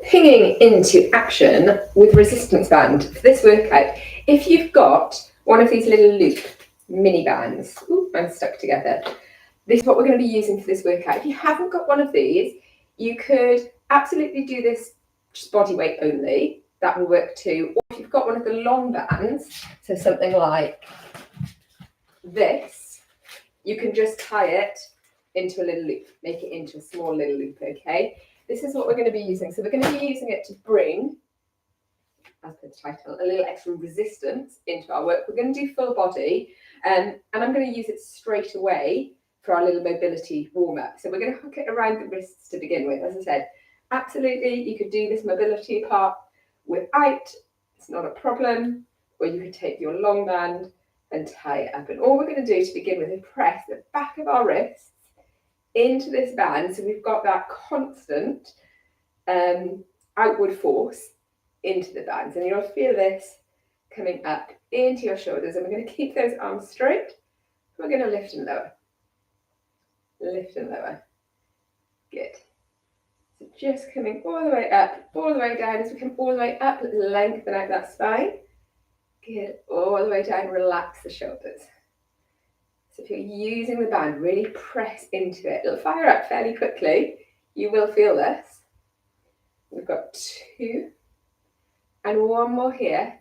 Pinging into action with resistance band for this workout. If you've got one of these little loop mini bands, I'm stuck together. This is what we're going to be using for this workout. If you haven't got one of these, you could absolutely do this just body weight only. That will work too. Or if you've got one of the long bands, so something like this, you can just tie it into a little loop, make it into a small little loop, okay? This is what we're going to be using. So we're going to be using it to bring, as per the title, a little extra resistance into our work. We're going to do full body, and I'm going to use it straight away for our little mobility warm-up. So we're going to hook it around the wrists to begin with. As I said, absolutely, you could do this mobility part without, it's not a problem, or you could take your long band and tie it up. And all we're going to do to begin with is press the back of our wrists into this band, so we've got that constant outward force into the bands, and you'll feel this coming up into your shoulders. And we're going to keep those arms straight. We're going to lift and lower, lift and lower. Good. So just coming all the way up, all the way down. As we come all the way up, lengthen out that spine. Good. All the way down, relax the shoulders. So if you're using the band, really press into it. It'll fire up fairly quickly. You will feel this. We've got 2 and 1 more here.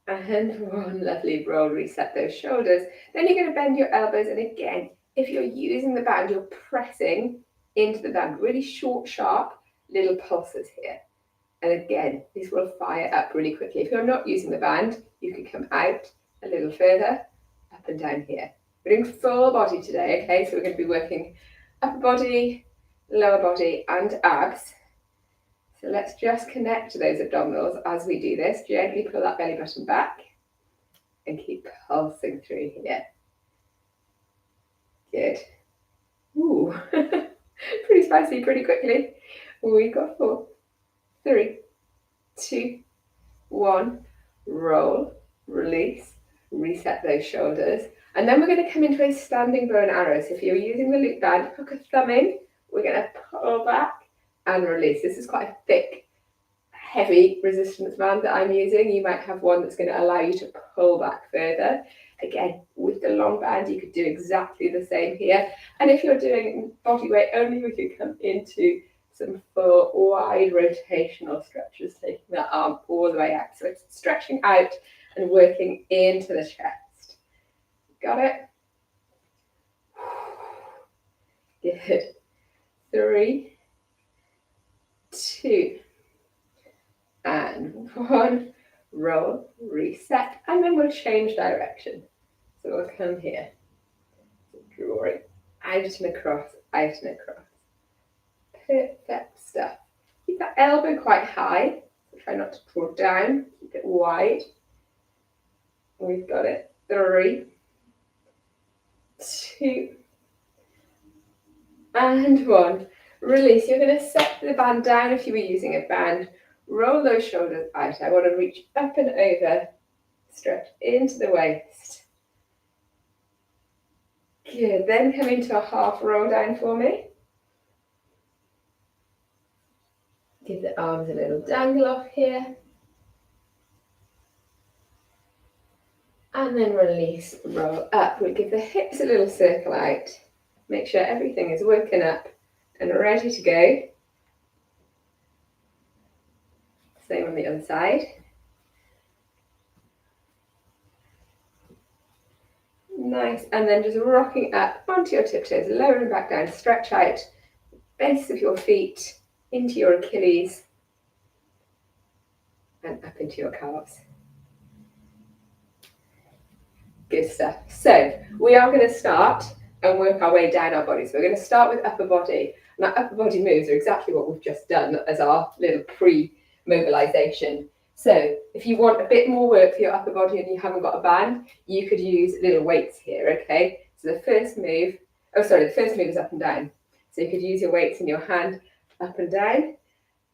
And 1, lovely roll, reset those shoulders. Then you're going to bend your elbows. And again, if you're using the band, you're pressing into the band. Really short, sharp little pulses here. And again, this will fire up really quickly. If you're not using the band, you can come out a little further, up and down here. We're doing full body today, okay? So we're going to be working upper body, lower body, and abs. So let's just connect to those abdominals as we do this. Gently pull that belly button back and keep pulsing through here. Good. Ooh, pretty spicy, pretty quickly. We got 4, 3, 2, 1. Roll, release, reset those shoulders. And then we're going to come into a standing bow and arrow. So if you're using the loop band, hook a thumb in. We're going to pull back and release. This is quite a thick, heavy resistance band that I'm using. You might have one that's going to allow you to pull back further. Again, with the long band, you could do exactly the same here. And if you're doing body weight only, we could come into some full wide rotational stretches, taking that arm all the way out. So it's stretching out and working into the chest. Got it? Good. 3, 2, and 1. Roll, reset, and then we'll change direction. So we'll come here. Drawing out and across, out and across. Perfect stuff. Keep that elbow quite high. So try not to draw down. Keep it wide. We've got it. 3, 2, and 1. Release. You're going to set the band down if you were using a band. Roll those shoulders out. I want to reach up and over. Stretch into the waist. Good. Then come into a half roll down for me. Give the arms a little dangle off here. And then release, roll up. We'll give the hips a little circle out. Make sure everything is woken up and ready to go. Same on the other side. Nice. And then just rocking up onto your tiptoes, lowering back down, stretch out base of your feet into your Achilles and up into your calves. Good stuff. So we are going to start and work our way down our body. So we're going to start with upper body. And our upper body moves are exactly what we've just done as our little pre-mobilization. So if you want a bit more work for your upper body and you haven't got a band, you could use little weights here, okay? So the first move is up and down. So you could use your weights in your hand up and down.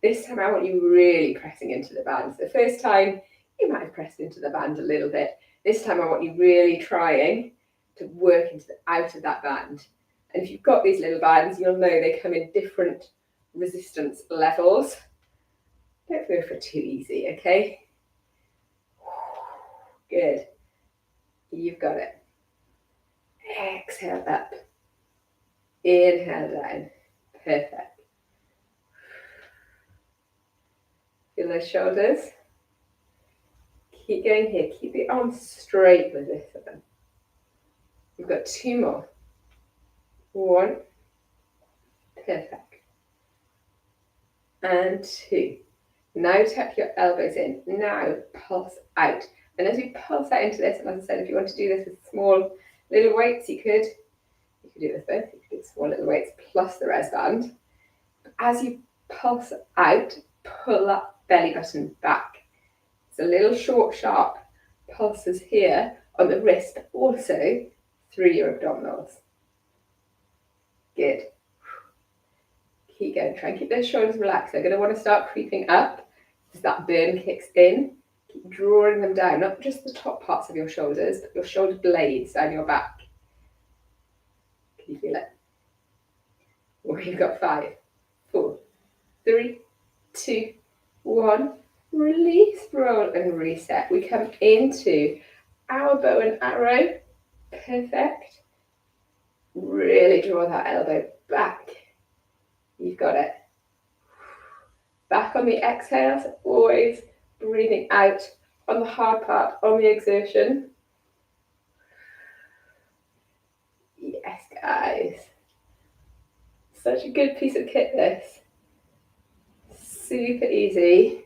This time I want you really pressing into the band. So the first time you might have pressed into the band a little bit. This time I want you really trying to work into out of that band And if you've got these little bands, you'll know they come in different resistance levels. Don't go for too easy, okay? Good. You've got it. Exhale up. Inhale down. Perfect. Feel those shoulders. Keep going here. Keep the arms straight with this one. We've got 2 more. 1. Perfect. And 2. Now tuck your elbows in. Now pulse out. And as we pulse out into this, and as I said, if you want to do this with small little weights, you could do this both. You could do small little weights plus the res band. As you pulse out, pull that belly button back. It's a little short, sharp pulses here on the wrist, but also through your abdominals. Good. Keep going. Try and keep those shoulders relaxed. They're going to want to start creeping up as that burn kicks in. Keep drawing them down, not just the top parts of your shoulders, but your shoulder blades down your back. Can you feel it? We've got 5, 4, 3, 2, 1. Release, roll, and reset. We come into our bow and arrow. Perfect. Really draw that elbow back. You've got it. Back on the exhale, so always breathing out on the hard part, on the exertion. Yes, guys. Such a good piece of kit, this. Super easy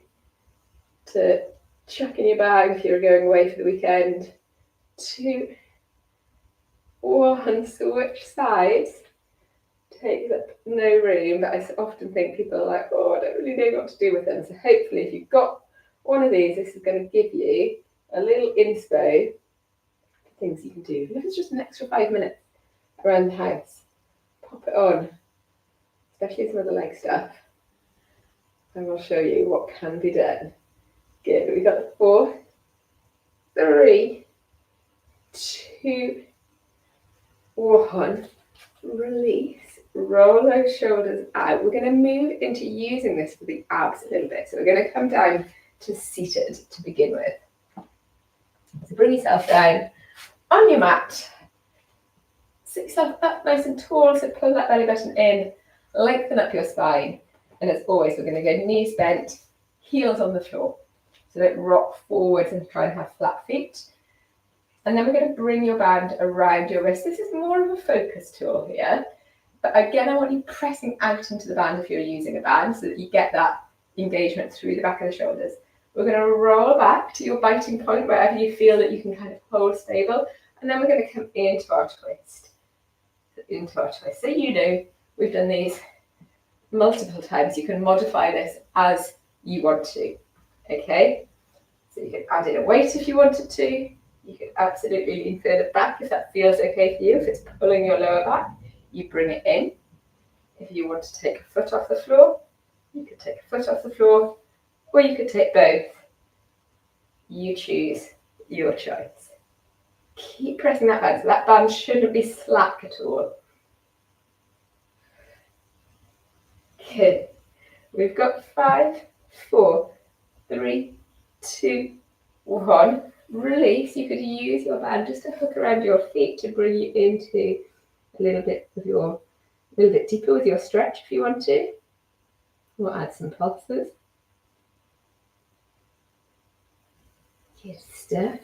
to chuck in your bag if you're going away for the weekend. 2, 1, switch sides. Takes up no room, but I often think people are like, oh, I don't really know what to do with them. So hopefully if you've got one of these, this is going to give you a little inspo for things you can do. Even if it's just an extra 5 minutes around the house, pop it on, especially some of the leg stuff, and I'll show you what can be done. Good, we've got 4, 3, 2, 1, release. Roll those shoulders out. We're going to move into using this for the abs a little bit. So we're going to come down to seated to begin with. So bring yourself down on your mat. Sit yourself up nice and tall. So pull that belly button in. Lengthen up your spine. And as always, we're going to go knees bent, heels on the floor. So don't rock forwards and try and have flat feet. And then we're going to bring your band around your wrist. This is more of a focus tool here. But again, I want you pressing out into the band if you're using a band so that you get that engagement through the back of the shoulders. We're going to roll back to your biting point wherever you feel that you can kind of hold stable. And then we're going to come into our twist. So you know we've done these multiple times. You can modify this as you want to. Okay? So you can add in a weight if you wanted to. You can absolutely lean further back if that feels okay for you. If it's pulling your lower back, you bring it in. If you want to take a foot off the floor, you could take a foot off the floor, or you could take both. You choose your choice. Keep pressing that band, so that band shouldn't be slack at all. Good. We've got 5, 4, 3, 2, 1. Release. You could use your band just to hook around your feet to bring you into a little bit deeper with your stretch if you want to. We'll add some pulses. Good stuff.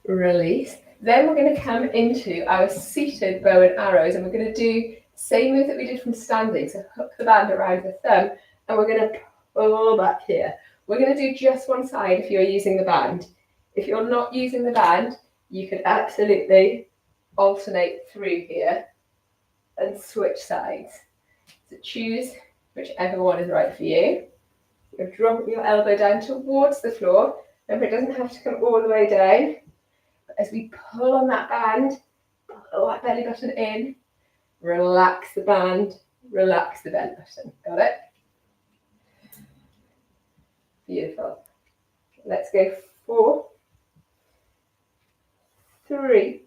Release. Then we're going to come into our seated bow and arrows, and we're going to do the same move that we did from standing. So hook the band around the thumb, and we're going to pull back here. We're going to do just one side if you're using the band. If you're not using the band, you could absolutely alternate through here and switch sides. So choose whichever one is right for you. You'll drop your elbow down towards the floor. Remember, it doesn't have to come all the way down. But as we pull on that band, pull that belly button in, relax the band, relax the belly button. Got it? Beautiful. Let's go 4, 3,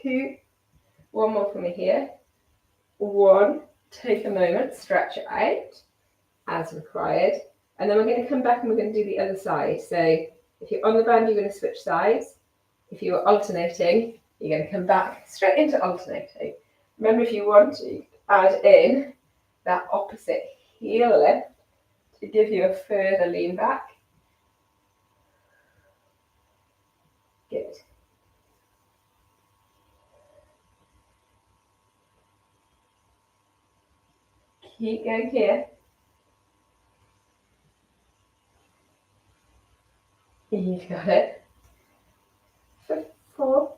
2, One more for me here. One, take a moment, stretch it out as required. And then we're going to come back and we're going to do the other side. So if you're on the band, you're going to switch sides. If you're alternating, you're going to come back straight into alternating. Remember, if you want to add in that opposite heel lift to give you a further lean back. Good. Keep going here. You've got it. 4,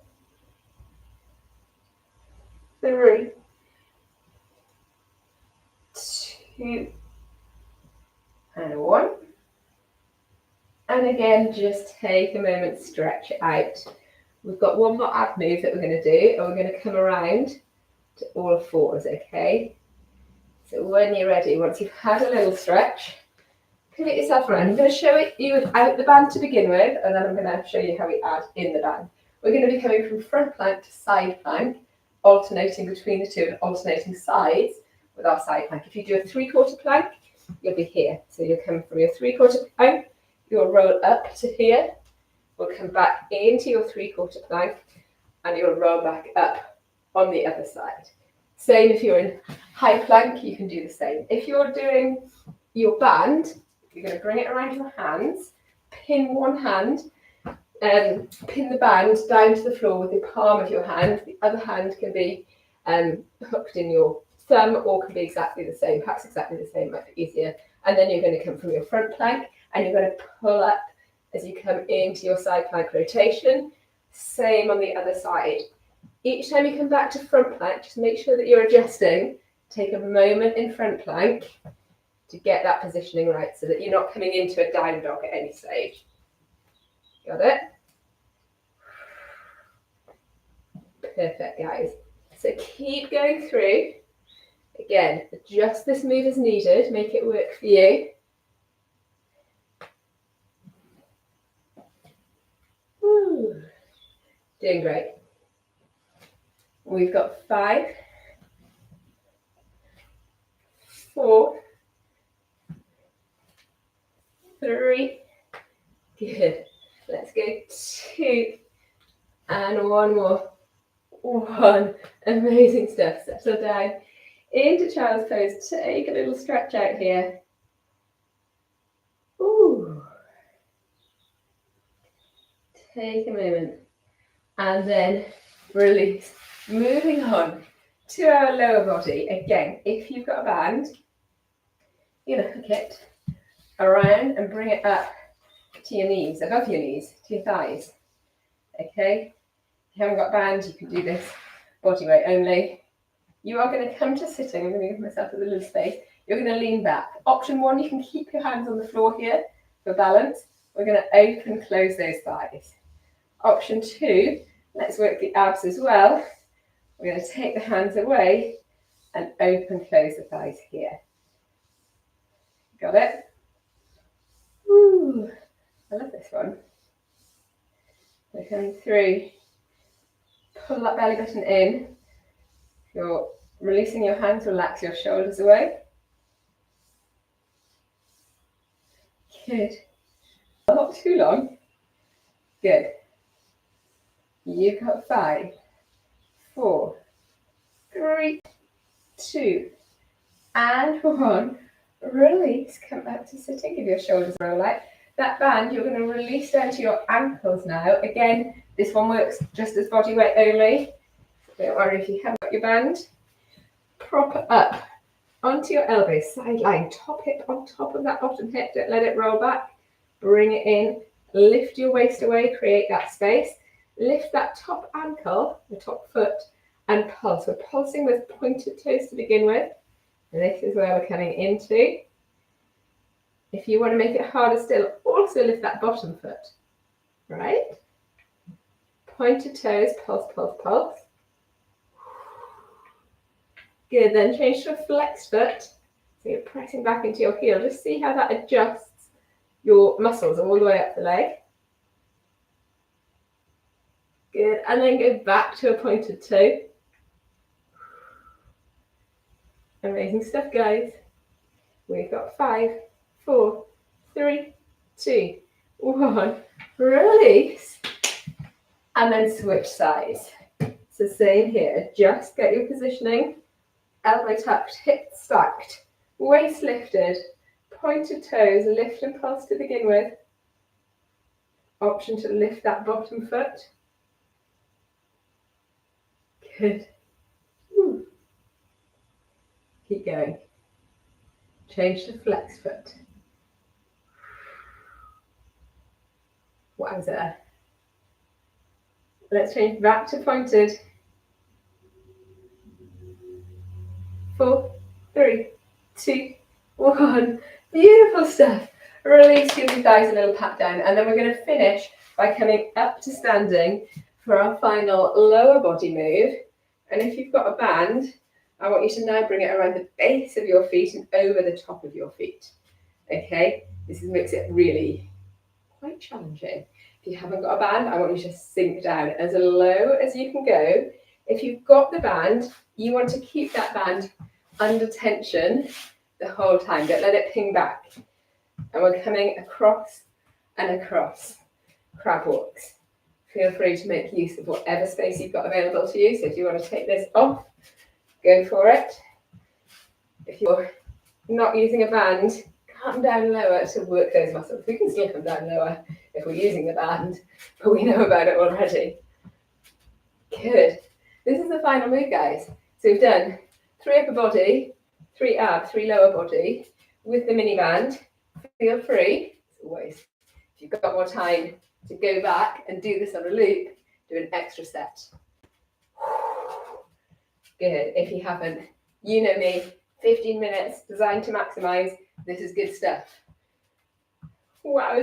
3, 2, and 1. And again, just take a moment, stretch it out. We've got one more ab move that we're going to do, and we're going to come around to all fours, okay? So when you're ready, once you've had a little stretch, pivot yourself around. I'm going to show you without the band to begin with, and then I'm going to show you how we add in the band. We're going to be coming from front plank to side plank, alternating between the two and alternating sides with our side plank. If you do a 3/4 plank, you'll be here. So you'll come from your 3/4 plank, you'll roll up to here, we'll come back into your 3/4 plank, and you'll roll back up on the other side. Same if you're in high plank, you can do the same. If you're doing your band, you're going to bring it around your hands, pin one hand, pin the band down to the floor with the palm of your hand. The other hand can be hooked in your thumb or can be exactly the same, perhaps exactly the same, might be easier. And then you're going to come from your front plank and you're going to pull up as you come into your side plank rotation. Same on the other side. Each time you come back to front plank, just make sure that you're adjusting. Take a moment in front plank to get that positioning right so that you're not coming into a down dog at any stage. Got it? Perfect, guys. So keep going through. Again, adjust this move as needed. Make it work for you. Woo. Doing great. We've got 5, 4, 3. Good. Let's go 2 and one more. 1. Amazing stuff. Settle down into child's pose. Take a little stretch out here. Ooh. Take a moment and then release. Moving on to our lower body. Again, if you've got a band, you're going to hook it around and bring it up to your knees, above your knees, to your thighs. Okay? If you haven't got a band, you can do this body weight only. You are going to come to sitting. I'm going to give myself a little space. You're going to lean back. Option 1, you can keep your hands on the floor here for balance. We're going to open, close those thighs. Option 2, let's work the abs as well. We're going to take the hands away and open, close the thighs here. Got it? Ooh, I love this one. We're coming through. Pull that belly button in. You're releasing your hands, relax your shoulders away. Good. Not too long. Good. You've got 5, 4, 3, 2, and 1. Release. Come back to sitting. Give your shoulders a roll out. That band, you're going to release down to your ankles now. Again, this one works just as body weight only. Don't worry if you haven't got your band. Prop it up onto your elbows, side line, top hip on top of that bottom hip. Don't let it roll back. Bring it in. Lift your waist away. Create that space. Lift that top ankle, the top foot, and pulse. We're pulsing with pointed toes to begin with. And this is where we're coming into. If you want to make it harder still, also lift that bottom foot. Right? Pointed toes, pulse, pulse, pulse. Good, then change to a flexed foot. So you're pressing back into your heel. Just see how that adjusts your muscles all the way up the leg. Good, and then go back to a pointed toe. Amazing stuff, guys. We've got 5, 4, 3, 2, 1. Release. And then switch sides. So same here. Just get your positioning. Elbow tucked, hips stacked, waist lifted, pointed toes, lift and pulse to begin with. Option to lift that bottom foot. Good. Woo. Keep going. Change to flex foot. Wowza. Let's change back to pointed. 4, 3, 2, 1. Beautiful stuff. Release, give the thighs a little pat down, and then we're going to finish by coming up to standing for our final lower body move. And if you've got a band, I want you to now bring it around the base of your feet and over the top of your feet. Okay, this makes it really quite challenging. If you haven't got a band, I want you to sink down as low as you can go. If you've got the band, you want to keep that band under tension the whole time. Don't let it ping back. And we're coming across and across. Crab walks. Feel free to make use of whatever space you've got available to you. So if you want to take this off, go for it. If you're not using a band, come down lower to work those muscles. We can still come down lower if we're using the band, but we know about it already. Good. This is the final move, guys. So we've done 3 upper body, 3 ab, 3 lower body with the mini band. Feel free, as always, if you've got more time to go back and do this on a loop, do an extra set. Good. If you haven't, you know me, 15 minutes designed to maximize. This is good stuff. Wow.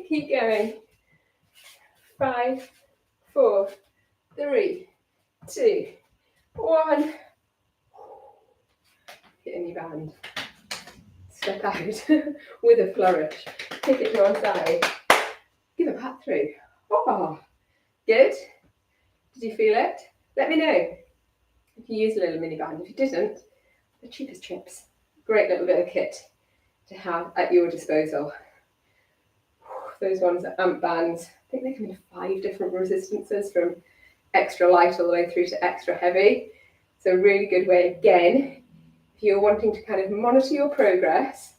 Keep going. 5, 4, 3, 2, 1. Hit any band. Step out with a flourish. Take it to one side. Give a pat through. Oh, good. Did you feel it? Let me know if you use a little mini band. If you didn't, the cheapest chips. Great little bit of kit to have at your disposal. Those ones are amp bands. I think they come in 5 different resistances, from extra light all the way through to extra heavy. So a really good way, again, if you're wanting to kind of monitor your progress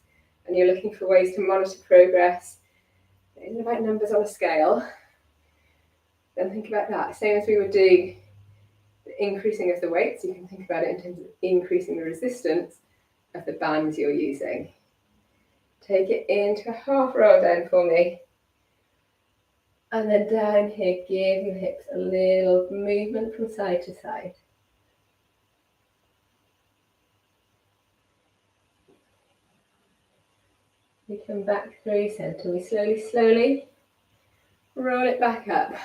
and you're looking for ways to monitor progress, it isn't about numbers on a scale, then think about that. Same as we would do the increasing of the weights, you can think about it in terms of increasing the resistance of the bands you're using. Take it into a half roll down for me. And then down here, give your hips a little movement from side to side. We come back through, center we slowly roll it back up.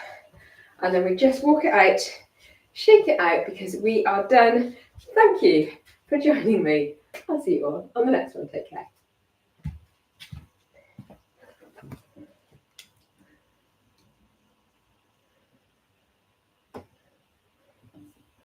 And then we just walk it out, shake it out, because we are done. Thank you for joining me. I'll see you all on the next one. Take care.